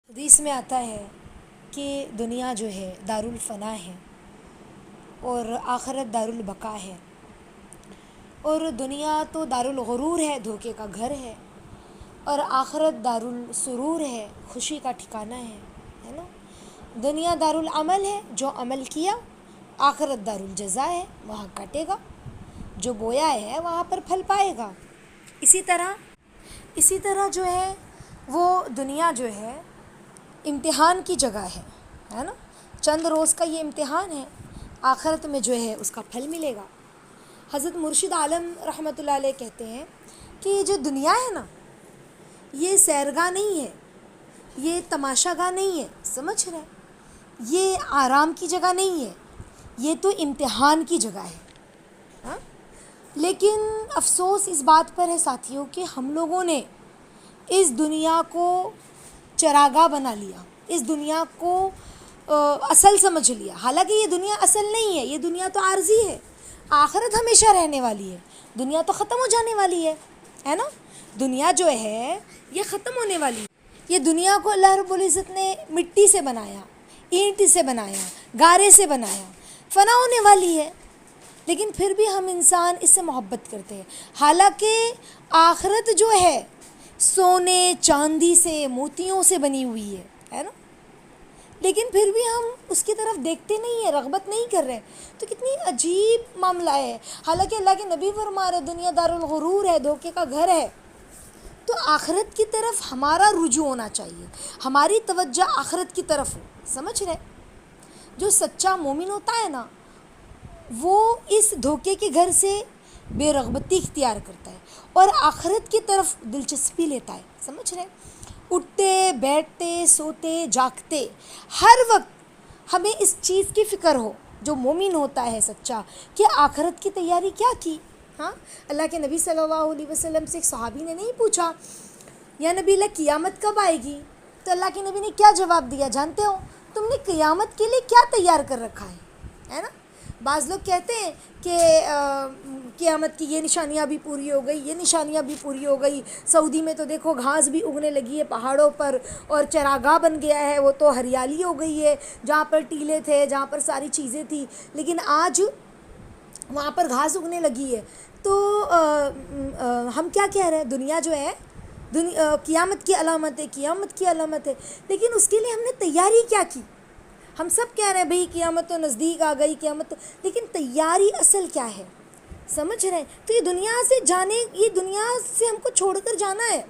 حدیث میں آتا ہے کہ دنیا جو ہے دارالفنا ہے اور آخرت دارالبقا ہے، اور دنیا تو دارالغرور ہے، دھوکے کا گھر ہے، اور آخرت دارالسرور ہے، خوشی کا ٹھکانہ ہے نا۔ دنیا دارالعمل ہے، جو عمل کیا، آخرت دارالجزا ہے، وہاں کٹے گا، جو بویا ہے وہاں پر پھل پائے گا۔ اسی طرح جو ہے وہ دنیا جو ہے امتحان کی جگہ ہے نا، چند روز کا یہ امتحان ہے، آخرت میں جو ہے اس کا پھل ملے گا۔ حضرت مرشد عالم رحمۃ اللہ علیہ کہتے ہیں کہ یہ جو دنیا ہے نا، یہ سیرگاہ نہیں ہے، یہ تماشا گاہ نہیں ہے، سمجھ رہے، یہ آرام کی جگہ نہیں ہے، یہ تو امتحان کی جگہ ہے ہاں؟ لیکن افسوس اس بات پر ہے ساتھیوں کہ ہم لوگوں نے اس دنیا کو چراگاہ بنا لیا، اس دنیا کو اصل سمجھ لیا، حالانکہ یہ دنیا اصل نہیں ہے، یہ دنیا تو عارضی ہے، آخرت ہمیشہ رہنے والی ہے، دنیا تو ختم ہو جانے والی ہے نا۔ دنیا جو ہے یہ ختم ہونے والی ہے۔ یہ دنیا کو اللہ رب العزت نے مٹی سے بنایا، اینٹ سے بنایا، گارے سے بنایا، فنا ہونے والی ہے، لیکن پھر بھی ہم انسان اس سے محبت کرتے ہیں، حالانکہ آخرت جو ہے سونے چاندی سے موتیوں سے بنی ہوئی ہے نا، لیکن پھر بھی ہم اس کی طرف دیکھتے نہیں ہیں، رغبت نہیں کر رہے، تو کتنی عجیب معاملہ ہے۔ حالانکہ اللہ کے نبی فرما رہے دنیا دارالغرور ہے، دھوکے کا گھر ہے، تو آخرت کی طرف ہمارا رجوع ہونا چاہیے، ہماری توجہ آخرت کی طرف ہو، سمجھ رہے۔ جو سچا مومن ہوتا ہے نا، وہ اس دھوکے کے گھر سے بے رغبتی اختیار کرتا ہے اور آخرت کی طرف دلچسپی لیتا ہے، سمجھ رہے۔ اٹھتے بیٹھتے سوتے جاگتے ہر وقت ہمیں اس چیز کی فکر ہو، جو مومن ہوتا ہے سچا، کہ آخرت کی تیاری کیا کی۔ ہاں، اللہ کے نبی صلی اللہ علیہ وسلم سے ایک صحابی نے نہیں پوچھا یا نبی اللہ قیامت کب آئے گی، تو اللہ کے نبی نے کیا جواب دیا جانتے ہو؟ تم نے قیامت کے لیے کیا تیار کر رکھا ہے نا۔ بعض لوگ کہتے ہیں کہ قیامت کی یہ نشانیاں بھی پوری ہو گئی، یہ نشانیاں بھی پوری ہو گئی، سعودی میں تو دیکھو گھاس بھی اگنے لگی ہے پہاڑوں پر، اور چراگاہ بن گیا ہے، وہ تو ہریالی ہو گئی ہے، جہاں پر ٹیلے تھے، جہاں پر ساری چیزیں تھیں، لیکن آج وہاں پر گھاس اگنے لگی ہے۔ تو ہم کیا کہہ رہے ہیں، دنیا جو ہے قیامت کی علامت ہے، قیامت کی علامت ہے، لیکن اس کے لیے ہم نے تیاری کیا کی؟ ہم سب کہہ رہے ہیں بھئی قیامت تو نزدیک آ گئی، قیامت تو، لیکن تیاری اصل کیا ہے، سمجھ رہے ہیں۔ تو یہ دنیا سے ہم کو چھوڑ کر جانا ہے،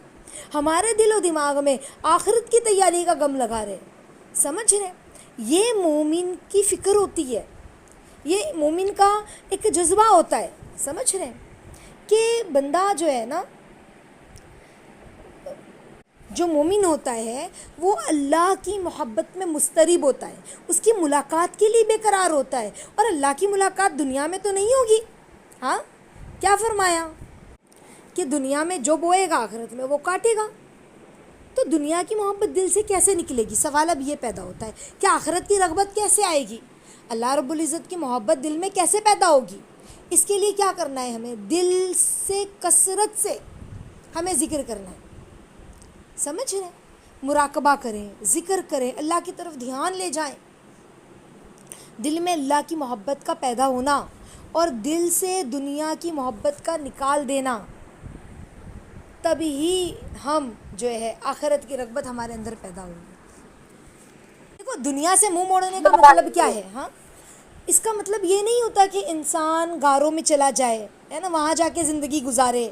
ہمارے دل و دماغ میں آخرت کی تیاری کا غم لگا رہے، سمجھ رہے ہیں۔ یہ مومن کی فکر ہوتی ہے، یہ مومن کا ایک جذبہ ہوتا ہے، سمجھ رہے ہیں، کہ بندہ جو ہے نا، جو مومن ہوتا ہے وہ اللہ کی محبت میں مضطرب ہوتا ہے، اس کی ملاقات کے لیے بے قرار ہوتا ہے، اور اللہ کی ملاقات دنیا میں تو نہیں ہوگی۔ ہاں، کیا فرمایا کہ دنیا میں جو بوئے گا آخرت میں وہ کاٹے گا، تو دنیا کی محبت دل سے کیسے نکلے گی؟ سوال اب یہ پیدا ہوتا ہے کہ آخرت کی رغبت کیسے آئے گی، اللہ رب العزت کی محبت دل میں کیسے پیدا ہوگی؟ اس کے لیے کیا کرنا ہے؟ ہمیں دل سے کثرت سے ہمیں ذکر کرنا ہے، سمجھ رہے ہیں، مراقبہ کریں، ذکر کریں، اللہ کی طرف دھیان لے جائیں، دل میں اللہ کی محبت کا پیدا ہونا اور دل سے دنیا کی محبت کا نکال دینا، تب ہی ہم جو ہے آخرت کی رغبت ہمارے اندر پیدا ہوگی۔ دیکھو، دنیا سے منہ موڑنے کا مطلب کیا ہے؟ ہاں، اس کا مطلب یہ نہیں ہوتا کہ انسان غاروں میں چلا جائے، ہے نا، وہاں جا کے زندگی گزارے،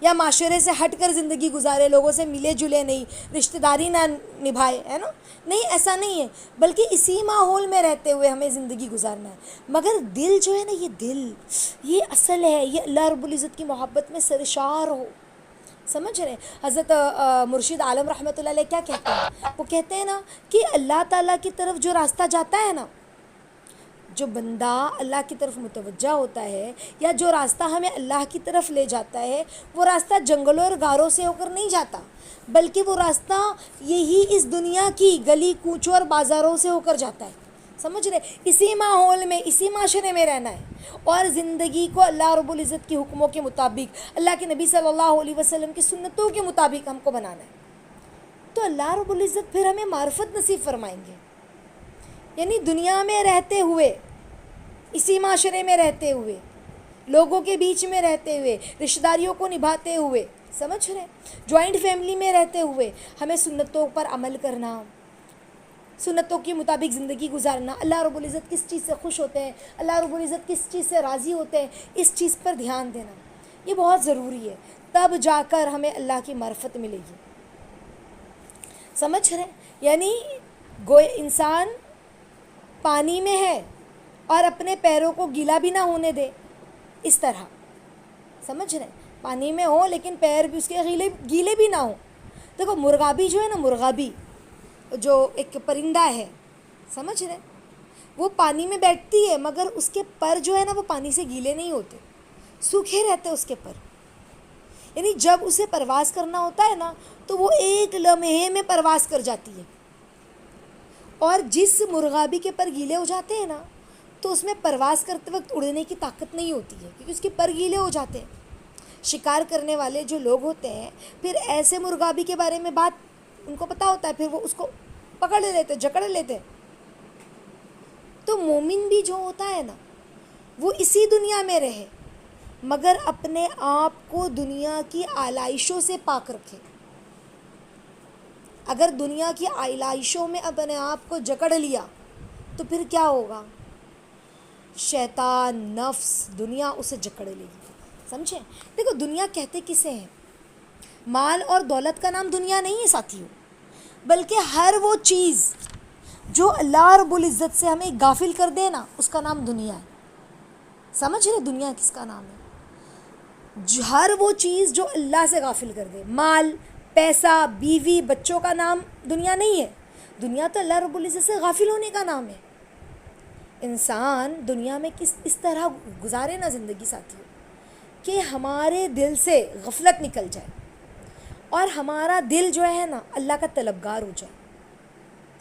یا معاشرے سے ہٹ کر زندگی گزارے، لوگوں سے ملے جلے نہیں، رشتہ داری نہ نبھائے، ہے نا، نہیں، ایسا نہیں ہے، بلکہ اسی ماحول میں رہتے ہوئے ہمیں زندگی گزارنا ہے، مگر دل جو ہے نا، یہ دل، یہ اصل ہے، یہ اللہ رب العزت کی محبت میں سرشار ہو، سمجھ رہے ہیں۔ حضرت مرشد عالم رحمۃ اللہ علیہ کیا کہتے ہیں؟ وہ کہتے ہیں نا کہ اللہ تعالیٰ کی طرف جو راستہ جاتا ہے نا، جو بندہ اللہ کی طرف متوجہ ہوتا ہے، یا جو راستہ ہمیں اللہ کی طرف لے جاتا ہے، وہ راستہ جنگلوں اور غاروں سے ہو کر نہیں جاتا، بلکہ وہ راستہ یہی اس دنیا کی گلی کوچوں اور بازاروں سے ہو کر جاتا ہے، سمجھ رہے، اسی ماحول میں، اسی معاشرے میں رہنا ہے، اور زندگی کو اللہ رب العزت کی حکموں کے مطابق، اللہ کے نبی صلی اللہ علیہ وسلم کی سنتوں کے مطابق ہم کو بنانا ہے۔ تو اللہ رب العزت پھر ہمیں معرفت نصیب فرمائیں گے. یعنی دنیا میں رہتے ہوئے، اسی معاشرے میں رہتے ہوئے، لوگوں کے بیچ میں رہتے ہوئے، رشتہ داریوں کو نبھاتے ہوئے، سمجھ رہے ہیں، جوائنٹ فیملی میں رہتے ہوئے ہمیں سنتوں پر عمل کرنا، سنتوں کے مطابق زندگی گزارنا. اللہ رب العزت کس چیز سے خوش ہوتے ہیں، اللہ رب العزت کس چیز سے راضی ہوتے ہیں، اس چیز پر دھیان دینا یہ بہت ضروری ہے. تب جا کر ہمیں اللہ کی معرفت ملے گی. سمجھ رہے ہیں؟ یعنی گویا انسان پانی میں ہے اور اپنے پیروں کو گیلا بھی نہ ہونے دے، اس طرح. سمجھ رہے ہیں؟ پانی میں ہو لیکن پیر بھی اس کے گیلے بھی نہ ہوں. دیکھو مرغابی جو ہے نا، مرغابی جو ایک پرندہ ہے، سمجھ رہے ہیں، وہ پانی میں بیٹھتی ہے مگر اس کے پر جو ہے نا وہ پانی سے گیلے نہیں ہوتے، سوکھے رہتے اس کے پر. یعنی جب اسے پرواز کرنا ہوتا ہے نا تو وہ ایک لمحے میں پرواز کر جاتی ہے. اور جس مرغابی کے پر گیلے ہو جاتے ہیں نا تو اس میں پرواز کرتے وقت اڑنے کی طاقت نہیں ہوتی ہے، کیونکہ اس کے پر گیلے ہو جاتے ہیں. شکار کرنے والے جو لوگ ہوتے ہیں پھر ایسے مرغابی کے بارے میں بات ان کو پتہ ہوتا ہے، پھر وہ اس کو پکڑ لیتے، جکڑ لیتے. تو مومن بھی جو ہوتا ہے نا وہ اسی دنیا میں رہے مگر اپنے آپ کو دنیا کی آلائشوں سے پاک رکھے. اگر دنیا کی آلائشوں میں اپنے آپ کو جکڑ لیا تو پھر کیا ہوگا؟ شیطان، نفس، دنیا اسے جکڑ لے گی. سمجھیں؟ دیکھو دنیا کہتے کسے ہیں؟ مال اور دولت کا نام دنیا نہیں ہے ساتھیوں، بلکہ ہر وہ چیز جو اللہ رب العزت سے ہمیں غافل کر دے نا اس کا نام دنیا ہے. سمجھ رہے دنیا کس کا نام ہے؟ ہر وہ چیز جو اللہ سے غافل کر دے، مال، پیسہ، بیوی، بچوں کا نام دنیا نہیں ہے. دنیا تو اللہ رب العزت سے غافل ہونے کا نام ہے. انسان دنیا میں اس طرح گزارے نا زندگی ساتھیوں کہ ہمارے دل سے غفلت نکل جائے اور ہمارا دل جو ہے نا اللہ کا طلبگار ہو جائے.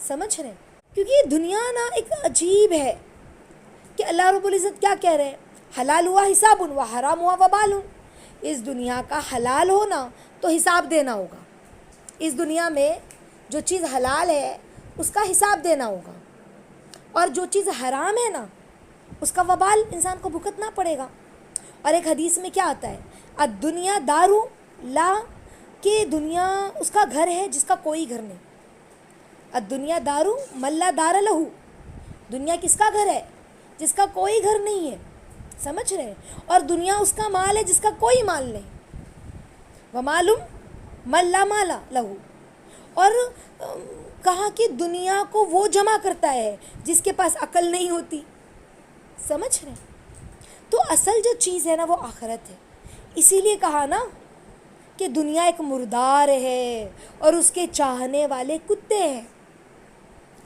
سمجھ رہے ہیں؟ کیونکہ یہ دنیا نا ایک عجیب ہے کہ اللہ رب العزت کیا کہہ رہے ہیں؟ حلال ہوا حساب و حرام ہوا وبال. اس دنیا کا حلال ہونا تو حساب دینا ہوگا. اس دنیا میں جو چیز حلال ہے اس کا حساب دینا ہوگا، اور جو چیز حرام ہے نا اس کا وبال انسان کو بھگتنا پڑے گا. اور ایک حدیث میں کیا آتا ہے؟ الدنیا دارو لا، کہ دنیا اس کا گھر ہے جس کا کوئی گھر نہیں. الدنیا دارو من لا دار لہو، دنیا کس کا گھر ہے؟ جس کا کوئی گھر نہیں ہے. سمجھ رہے ہیں؟ اور دنیا اس کا مال ہے جس کا کوئی مال نہیں. ومالم من لا مالا لہو. اور کہا کہ دنیا کو وہ جمع کرتا ہے جس کے پاس عقل نہیں ہوتی. سمجھ رہے ہیں؟ تو اصل جو چیز ہے نا وہ آخرت ہے. اسی لیے کہا نا کہ دنیا ایک مردار ہے اور اس کے چاہنے والے کتے ہیں.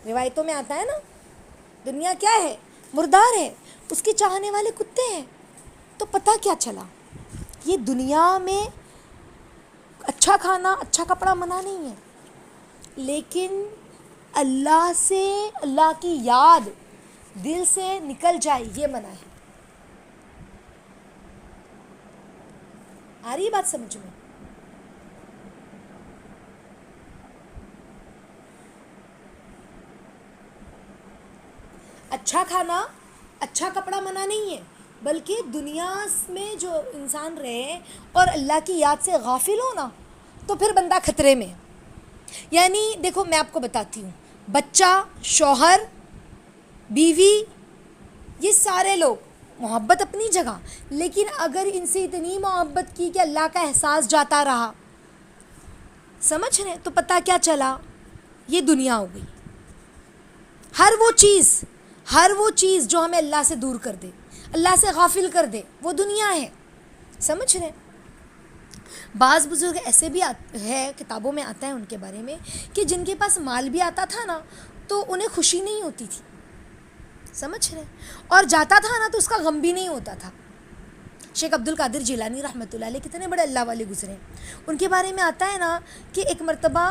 روایتوں میں آتا ہے نا دنیا کیا ہے؟ مردار ہے، اس کے چاہنے والے کتے ہیں. تو پتہ کیا چلا؟ یہ دنیا میں اچھا کھانا، اچھا کپڑا منع نہیں ہے، لیکن اللہ سے، اللہ کی یاد دل سے نکل جائے یہ منع ہے. آ رہی بات سمجھ میں؟ اچھا کھانا، اچھا کپڑا منع نہیں ہے، بلکہ دنیا میں جو انسان رہے اور اللہ کی یاد سے غافل ہو نا تو پھر بندہ خطرے میں. یعنی دیکھو میں آپ کو بتاتی ہوں، بچہ، شوہر، بیوی، یہ سارے لوگ محبت اپنی جگہ، لیکن اگر ان سے اتنی محبت کی کہ اللہ کا احساس جاتا رہا، سمجھ رہے تو پتہ کیا چلا؟ یہ دنیا ہو گئی. ہر وہ چیز جو ہمیں اللہ سے دور کر دے، اللہ سے غافل کر دے، وہ دنیا ہے. سمجھ رہے؟ بعض بزرگ ایسے بھی ہے، کتابوں میں آتا ہے ان کے بارے میں کہ جن کے پاس مال بھی آتا تھا نا تو انہیں خوشی نہیں ہوتی تھی. سمجھ رہے؟ اور جاتا تھا نا تو اس کا غم بھی نہیں ہوتا تھا. شیخ عبد القادر جیلانی رحمۃ اللہ علیہ کتنے بڑے اللہ والے گزرے. ان کے بارے میں آتا ہے نا کہ ایک مرتبہ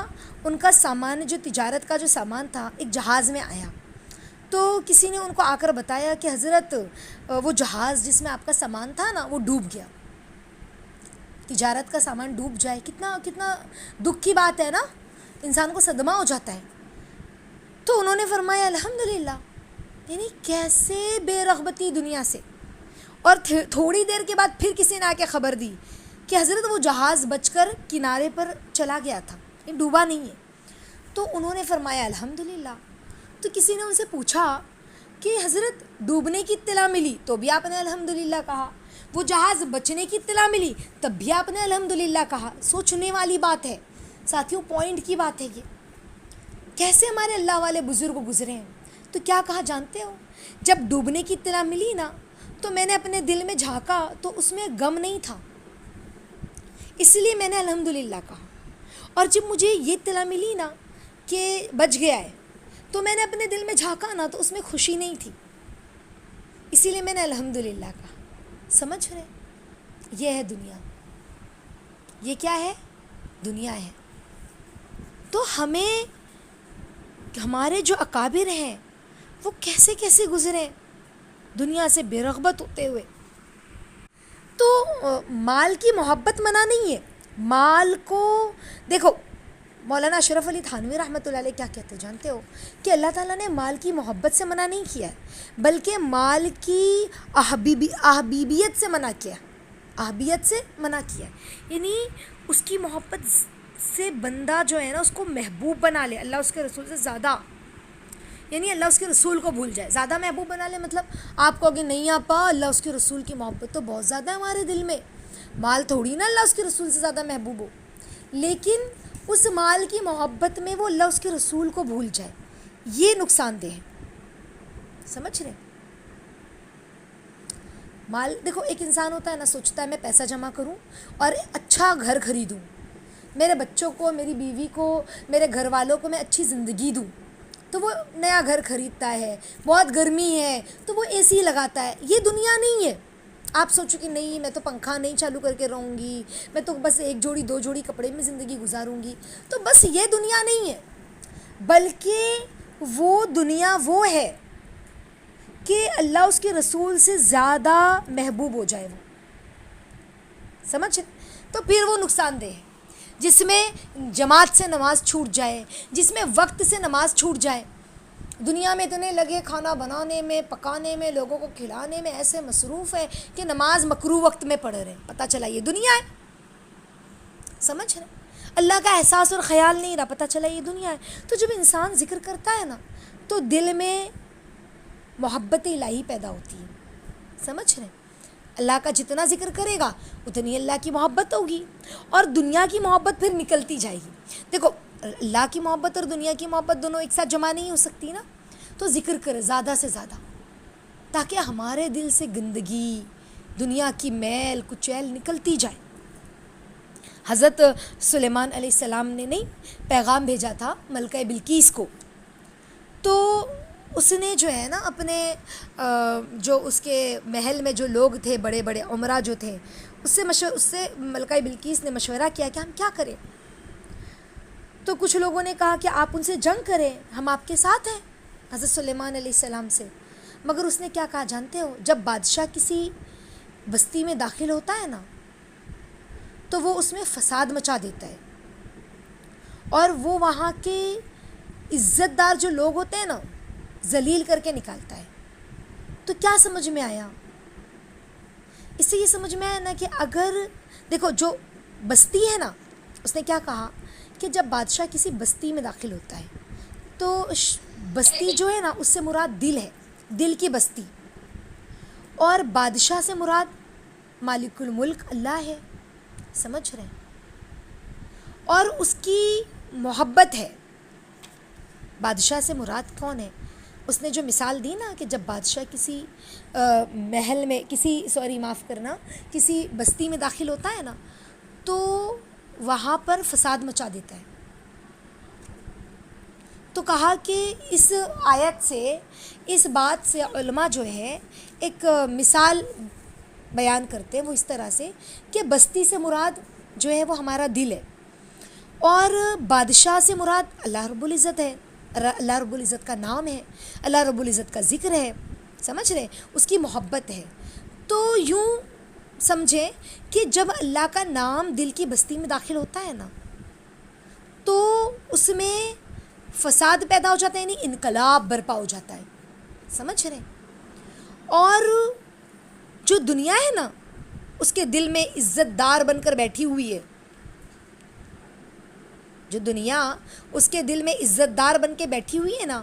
ان کا سامان، جو تجارت کا جو سامان تھا، ایک جہاز میں آیا تو کسی نے ان کو آ کر بتایا کہ حضرت وہ جہاز جس میں آپ کا سامان تھا نا وہ ڈوب گیا. تجارت کا سامان ڈوب جائے کتنا دکھ کی بات ہے نا. انسان کو صدمہ ہو جاتا ہے. تو انہوں نے فرمایا الحمدللہ. یعنی کیسے بے رغبتی دنیا سے. اور تھوڑی دیر کے بعد پھر کسی نے آ کے خبر دی کہ حضرت وہ جہاز بچ کر کنارے پر چلا گیا تھا, یہ ڈوبا نہیں ہے. تو انہوں نے فرمایا الحمدللہ. تو کسی نے ان سے پوچھا کہ حضرت ڈوبنے کی اطلاع ملی تو بھی آپ نے الحمدللہ کہا, وہ جہاز بچنے کی اطلاع ملی تب بھی آپ نے الحمدللہ کہا. سوچنے والی بات ہے ساتھیوں, پوائنٹ کی بات ہے یہ. کیسے ہمارے اللہ والے بزرگ گزرے ہیں. تو کیا کہا جانتے ہو؟ جب ڈوبنے کی اطلاع ملی نا تو میں نے اپنے دل میں جھانکا تو اس میں غم نہیں تھا, اس لیے میں نے الحمدللہ کہا. اور جب مجھے یہ اطلاع ملی نا کہ بچ گیا ہے تو میں نے اپنے دل میں جھانکا نا تو اس میں خوشی نہیں تھی, اسی لیے میں نے الحمدللہ کہا. سمجھ رہے؟ یہ ہے دنیا. یہ کیا ہے؟ دنیا ہے. تو ہمیں ہمارے جو اکابر ہیں وہ کیسے کیسے گزرے دنیا سے بے رغبت ہوتے ہوئے. تو مال کی محبت منع نہیں ہے. مال کو دیکھو, مولانا اشرف علی تھانوی رحمۃ اللہ علیہ کیا کہتے جانتے ہو کہ اللہ تعالیٰ نے مال کی محبت سے منع نہیں کیا ہے بلکہ مال کی احبیبیت سے منع کیا. احبیت سے منع کیا یعنی اس کی محبت سے بندہ جو ہے نا اس کو محبوب بنا لے اللہ اس کے رسول سے زیادہ. یعنی اللہ اس کے رسول کو بھول جائے, زیادہ محبوب بنا لے. مطلب آپ کہو گے نہیں آپا اللہ اس کے رسول کی محبت تو بہت زیادہ ہے ہمارے دل میں, مال تھوڑی نا اللہ اس کے رسول سے زیادہ محبوب ہو. لیکن اس مال کی محبت میں وہ اللہ اس کے رسول کو بھول جائے, یہ نقصان دہ ہے. سمجھ رہے؟ مال دیکھو, ایک انسان ہوتا ہے نا سوچتا ہے میں پیسہ جمع کروں اور اچھا گھر خریدوں, میرے بچوں کو, میری بیوی کو, میرے گھر والوں کو میں اچھی زندگی دوں. تو وہ نیا گھر خریدتا ہے, بہت گرمی ہے تو وہ اے سی لگاتا ہے. یہ دنیا نہیں ہے. آپ سوچو کہ نہیں میں تو پنکھا نہیں چالو کر کے رہوں گی, میں تو بس ایک جوڑی دو جوڑی کپڑے میں زندگی گزاروں گی. تو بس یہ دنیا نہیں ہے, بلکہ وہ دنیا وہ ہے کہ اللہ اس کے رسول سے زیادہ محبوب ہو جائے وہ. سمجھ؟ تو پھر وہ نقصان دہ ہے. جس میں جماعت سے نماز چھوٹ جائے, جس میں وقت سے نماز چھوٹ جائے, دنیا میں اتنے لگے کھانا بنانے میں, پکانے میں, لوگوں کو کھلانے میں, ایسے مصروف ہے کہ نماز مکروہ وقت میں پڑھ رہے ہیں. پتہ چلا یہ دنیا ہے. سمجھ رہے؟ اللہ کا احساس اور خیال نہیں رہا, پتہ چلا یہ دنیا ہے. تو جب انسان ذکر کرتا ہے نا تو دل میں محبت الہی پیدا ہوتی ہے. سمجھ رہے؟ اللہ کا جتنا ذکر کرے گا اتنی اللہ کی محبت ہوگی اور دنیا کی محبت پھر نکلتی جائے گی. دیکھو اللہ کی محبت اور دنیا کی محبت دونوں ایک ساتھ جمع نہیں ہو سکتی نا. تو ذکر کرے زیادہ سے زیادہ تاکہ ہمارے دل سے گندگی, دنیا کی میل کچیل نکلتی جائے. حضرت سلیمان علیہ السلام نے نہیں پیغام بھیجا تھا ملکہ بلقیس کو, تو اس نے جو ہے نا اپنے جو اس کے محل میں جو لوگ تھے بڑے بڑے عمرا جو تھے اس سے ملکہ بلقیس نے مشورہ کیا کہ ہم کیا کریں. تو کچھ لوگوں نے کہا کہ آپ ان سے جنگ کریں, ہم آپ کے ساتھ ہیں حضرت سلیمان علیہ السلام سے. مگر اس نے کیا کہا جانتے ہو؟ جب بادشاہ کسی بستی میں داخل ہوتا ہے نا تو وہ اس میں فساد مچا دیتا ہے اور وہ وہاں کے عزت دار جو لوگ ہوتے ہیں نا ذلیل کر کے نکالتا ہے. تو کیا سمجھ میں آیا؟ اس سے یہ سمجھ میں آیا نا کہ اگر دیکھو جو بستی ہے نا, اس نے کیا کہا کہ جب بادشاہ کسی بستی میں داخل ہوتا ہے تو بستی جو ہے نا اس سے مراد دل ہے, دل کی بستی, اور بادشاہ سے مراد مالک الملک اللہ ہے. سمجھ رہے ہیں؟ اور اس کی محبت ہے. بادشاہ سے مراد کون ہے؟ اس نے جو مثال دی نا کہ جب بادشاہ کسی محل میں کسی بستی میں داخل ہوتا ہے نا تو وہاں پر فساد مچا دیتا ہے. تو کہا کہ اس آیت سے, اس بات سے علماء جو ہے ایک مثال بیان کرتے ہیں وہ اس طرح سے کہ بستی سے مراد جو ہے وہ ہمارا دل ہے اور بادشاہ سے مراد اللہ رب العزت ہے. اللہ رب العزت کا نام ہے, اللہ رب العزت کا ذکر ہے. سمجھ رہے؟ اس کی محبت ہے. تو یوں سمجھیں کہ جب اللہ کا نام دل کی بستی میں داخل ہوتا ہے نا تو اس میں فساد پیدا ہو جاتا ہے، یعنی انقلاب برپا ہو جاتا ہے. سمجھ رہے ہیں؟ اور جو دنیا ہے نا اس کے دل میں عزت دار بن کر بیٹھی ہوئی ہے، جو دنیا اس کے دل میں عزت دار بن کے بیٹھی ہوئی ہے نا،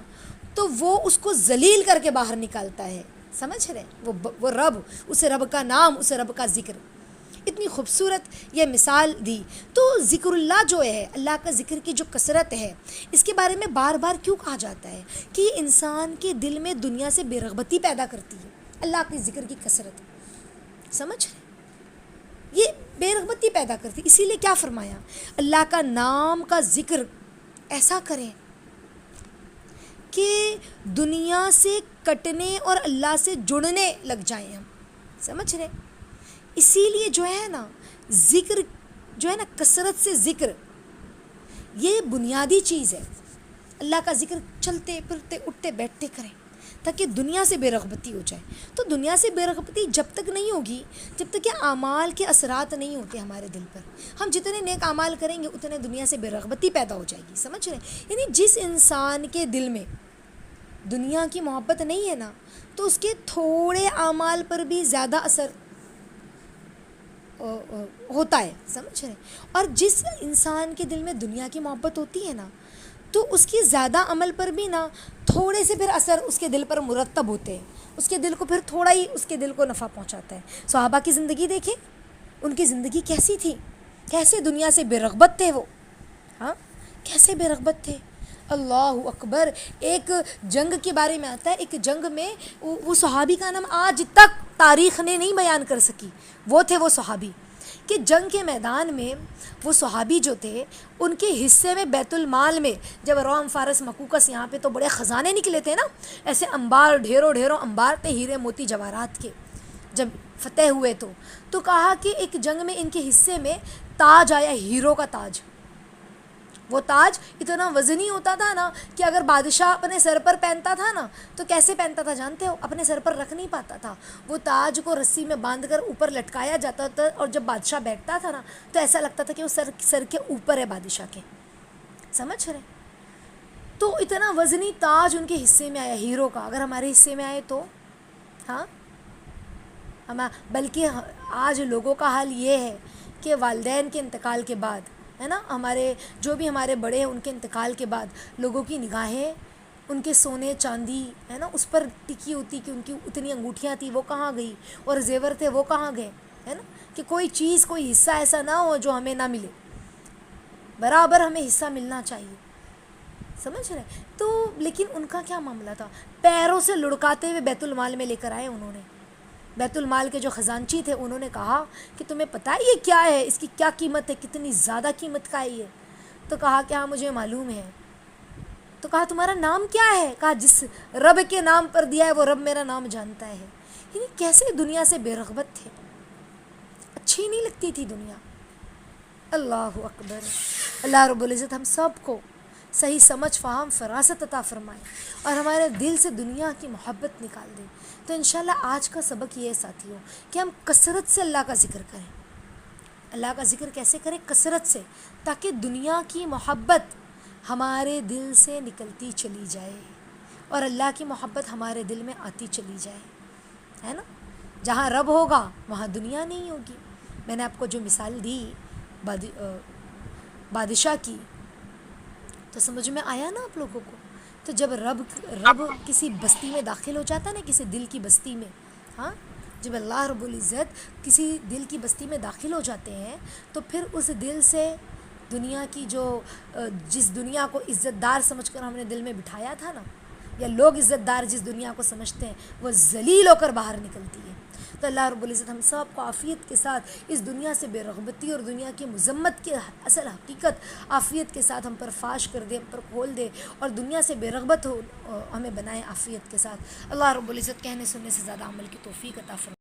تو وہ اس کو ذلیل کر کے باہر نکالتا ہے. سمجھ رہے ہیں؟ وہ رب، اسے رب کا نام، اسے رب کا ذکر. اتنی خوبصورت یہ مثال دی. تو ذکر اللہ جو ہے، اللہ کا ذکر کی جو کثرت ہے، اس کے بارے میں بار بار کیوں کہا جاتا ہے کہ یہ انسان کے دل میں دنیا سے بے رغبتی پیدا کرتی ہے. اللہ کے ذکر کی کثرت، سمجھ رہے ہیں؟ یہ بے رغبتی پیدا کرتی. اسی لیے کیا فرمایا؟ اللہ کا نام کا ذکر ایسا کریں کہ دنیا سے کٹنے اور اللہ سے جڑنے لگ جائیں ہم. سمجھ رہے؟ اسی لیے جو ہے نا ذکر جو ہے نا، کثرت سے ذکر یہ بنیادی چیز ہے. اللہ کا ذکر چلتے پھرتے اٹھتے بیٹھتے کریں تاکہ دنیا سے بے رغبتی ہو جائے. تو دنیا سے بے رغبتی جب تک نہیں ہوگی جب تک کہ اعمال کے اثرات نہیں ہوتے ہمارے دل پر. ہم جتنے نیک اعمال کریں گے اتنے دنیا سے بے رغبتی پیدا ہو جائے گی. سمجھ رہے ہیں؟ یعنی جس انسان کے دل میں دنیا کی محبت نہیں ہے نا، تو اس کے تھوڑے اعمال پر بھی زیادہ اثر ہوتا ہے. سمجھ رہے ہیں؟ اور جس انسان کے دل میں دنیا کی محبت ہوتی ہے نا، تو اس کی زیادہ عمل پر بھی نا تھوڑے سے پھر اثر اس کے دل پر مرتب ہوتے ہیں. اس کے دل کو پھر تھوڑا ہی اس کے دل کو نفع پہنچاتا ہے. صحابہ کی زندگی دیکھیں، ان کی زندگی کیسی تھی، کیسے دنیا سے بے رغبت تھے وہ. ہاں، کیسے بے رغبت تھے. اللہ اکبر. ایک جنگ کے بارے میں آتا ہے، ایک جنگ میں وہ صحابی کا نام آج تک تاریخ نے نہیں بیان کر سکی. وہ تھے وہ صحابی کہ جنگ کے میدان میں وہ صحابی جو تھے، ان کے حصے میں بیت المال میں جب روم فارس مکوکس، یہاں پہ تو بڑے خزانے نکلے تھے نا، ایسے انبار، ڈھیروں ڈھیروں انبار تھے ہیرے موتی جواہرات کے. جب فتح ہوئے تو کہا کہ ایک جنگ میں ان کے حصے میں تاج آیا، ہیروں کا تاج. وہ تاج اتنا وزنی ہوتا تھا نا کہ اگر بادشاہ اپنے سر پر پہنتا تھا نا تو کیسے پہنتا تھا جانتے ہو؟ اپنے سر پر رکھ نہیں پاتا تھا. وہ تاج کو رسی میں باندھ کر اوپر لٹکایا جاتا تھا، اور جب بادشاہ بیٹھتا تھا نا تو ایسا لگتا تھا کہ وہ سر کے اوپر ہے بادشاہ کے. سمجھ رہے؟ تو اتنا وزنی تاج ان کے حصے میں آیا ہیرو کا. اگر ہمارے حصے میں آئے تو ہاں، بلکہ آج لوگوں کا حال یہ ہے کہ والدین کے انتقال کے بعد ہے نا، ہمارے جو بھی ہمارے بڑے ہیں ان کے انتقال کے بعد لوگوں کی نگاہیں ان کے سونے چاندی ہے نا اس پر ٹکی ہوتی کہ ان کی اتنی انگوٹھیاں تھیں وہ کہاں گئی، اور زیور تھے وہ کہاں گئے. ہے نا کہ کوئی چیز، کوئی حصہ ایسا نہ ہو جو ہمیں نہ ملے. برابر ہمیں حصہ ملنا چاہیے. سمجھ رہے؟ تو لیکن ان کا کیا معاملہ تھا، پیروں سے لڑکاتے ہوئے بیت المال میں لے کر آئے. انہوں نے بیت المال کے جو خزانچی تھے انہوں نے کہا کہ تمہیں پتہ ہے یہ کیا ہے، اس کی کیا قیمت ہے، کتنی زیادہ قیمت کا ہے یہ؟ تو کہا کہ ہاں مجھے معلوم ہے. تو کہا تمہارا نام کیا ہے؟ کہا جس رب کے نام پر دیا ہے وہ رب میرا نام جانتا ہے. یعنی کیسے دنیا سے بے رغبت تھے، اچھی نہیں لگتی تھی دنیا. اللہ اکبر. اللہ رب العزت ہم سب کو صحیح سمجھ، فہم، فراست عطا فرمائے اور ہمارے دل سے دنیا کی محبت نکال دے. تو انشاءاللہ آج کا سبق یہ ہے ساتھیوں کہ ہم کثرت سے اللہ کا ذکر کریں. اللہ کا ذکر کیسے کریں؟ کثرت سے، تاکہ دنیا کی محبت ہمارے دل سے نکلتی چلی جائے اور اللہ کی محبت ہمارے دل میں آتی چلی جائے. ہے نا؟ جہاں رب ہوگا وہاں دنیا نہیں ہوگی. میں نے آپ کو جو مثال دی بادشاہ کی، تو سمجھ میں آیا نا آپ لوگوں کو؟ تو جب رب کسی بستی میں داخل ہو جاتا ہے نا، کسی دل کی بستی میں، ہاں، جب اللہ رب العزت کسی دل کی بستی میں داخل ہو جاتے ہیں تو پھر اس دل سے دنیا کی جس دنیا کو عزت دار سمجھ کر ہم نے دل میں بٹھایا تھا نا، یا لوگ عزت دار جس دنیا کو سمجھتے ہیں، وہ ذلیل ہو کر باہر نکلتی ہے. تو اللہ رب العزت ہم سب کو عافیت کے ساتھ اس دنیا سے بے رغبتی اور دنیا کی مذمت کی اصل حقیقت عافیت کے ساتھ ہم پر فاش کر دے، ہم پر کھول دے، اور دنیا سے بے رغبت ہمیں بنائے عافیت کے ساتھ. اللہ رب العزت کہنے سننے سے زیادہ عمل کی توفیق عطا فرمائے.